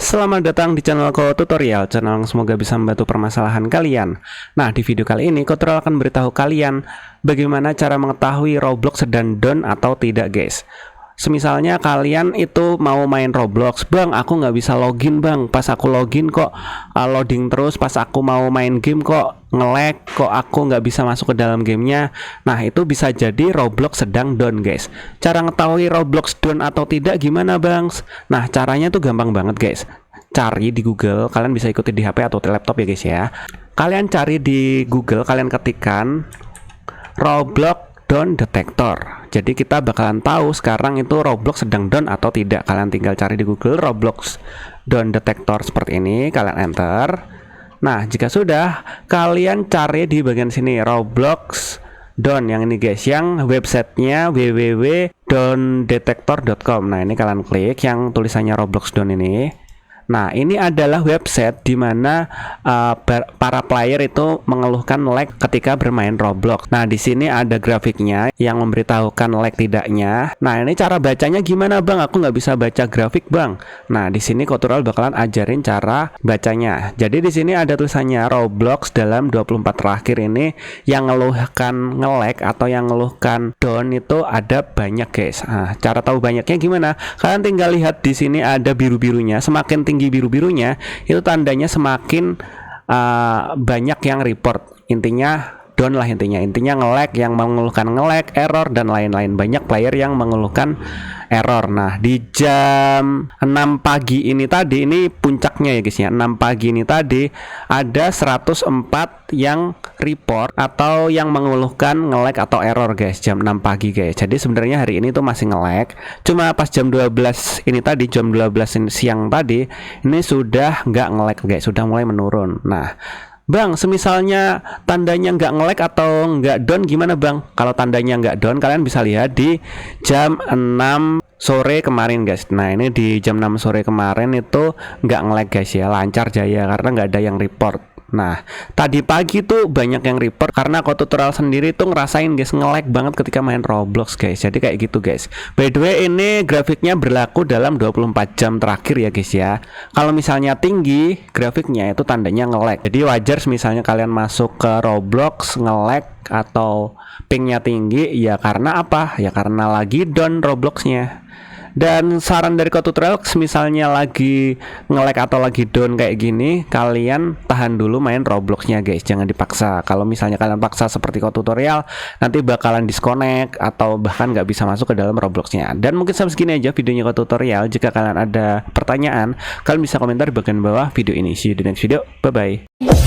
Selamat datang di channel Ko Tutorial, channel yang semoga bisa membantu permasalahan kalian. Nah, di video kali ini Ko Tutorial akan beritahu kalian bagaimana cara mengetahui Roblox sedang down atau tidak, guys. Semisalnya kalian itu mau main Roblox, bang, aku nggak bisa login bang. Pas aku login kok loading terus. Pas aku mau main game kok nge-lag, kok aku nggak bisa masuk ke dalam gamenya. Nah, itu bisa jadi Roblox sedang down, guys. Cara ngetahui Roblox down atau tidak gimana, bang? Nah, caranya tuh gampang banget, guys. Cari di Google, kalian bisa ikuti di HP atau di laptop ya, guys ya. Kalian cari di Google, kalian ketikkan Roblox down detector. Jadi kita bakalan tahu sekarang itu Roblox sedang down atau tidak. Kalian tinggal cari di Google Roblox down detector seperti ini, kalian enter. Nah, jika sudah, kalian cari di bagian sini Roblox down yang ini, guys, yang websitenya www.downdetector.com. Nah, ini kalian klik yang tulisannya Roblox down ini. Nah, ini adalah website di mana para player itu mengeluhkan lag ketika bermain Roblox. Nah, di sini ada grafiknya yang memberitahukan lag tidaknya. Nah, ini cara bacanya gimana, bang? Aku nggak bisa baca grafik, bang. Nah, di sini Ko Tutorial bakalan ajarin cara bacanya. Jadi di sini ada tulisannya Roblox dalam 24 terakhir ini yang ngeluhkan nge-lag atau yang ngeluhkan down itu ada banyak, guys. Nah, cara tahu banyaknya gimana? Kalian tinggal lihat di sini ada biru-birunya. Semakin tinggi biru-birunya itu tandanya semakin banyak yang report. Intinya down lah, intinya nge-lag, yang mengeluhkan nge-lag, error dan lain-lain. Banyak player yang mengeluhkan error. Nah, di jam 6 pagi ini tadi, ini puncaknya ya, guys ya. 6 pagi ini tadi ada 104 yang report atau yang mengeluhkan nge-lag atau error, guys, jam 6 pagi, guys. Jadi sebenarnya hari ini tuh masih nge-lag. Cuma pas jam 12 ini tadi, jam 12 siang tadi, ini sudah nggak nge-lag, guys, sudah mulai menurun. Nah, bang, semisalnya tandanya nggak nge-lag atau nggak down gimana, bang? Kalau tandanya nggak down, kalian bisa lihat di jam 6 sore kemarin, guys. Nah, ini di jam 6 sore kemarin itu nggak nge-lag, guys ya, lancar jaya karena nggak ada yang report. Nah, tadi pagi tuh banyak yang report karena Ko Tutorial sendiri tuh ngerasain, guys, nge-lag banget ketika main Roblox, guys. Jadi kayak gitu, guys. By the way, ini grafiknya berlaku dalam 24 jam terakhir ya, guys ya. Kalau misalnya tinggi grafiknya itu tandanya nge-lag. Jadi wajar misalnya kalian masuk ke Roblox nge-lag atau pingnya tinggi, ya karena apa? Ya karena lagi down Robloxnya. Dan saran dari Ko Tutorial, misalnya lagi nge-lag atau lagi down kayak gini, kalian tahan dulu main Robloxnya, guys, jangan dipaksa. Kalau misalnya kalian paksa seperti Ko Tutorial, nanti bakalan disconnect atau bahkan nggak bisa masuk ke dalam Robloxnya. Dan mungkin sampai segini aja videonya Ko Tutorial. Jika kalian ada pertanyaan, kalian bisa komentar di bagian bawah video ini. See you di next video, bye bye.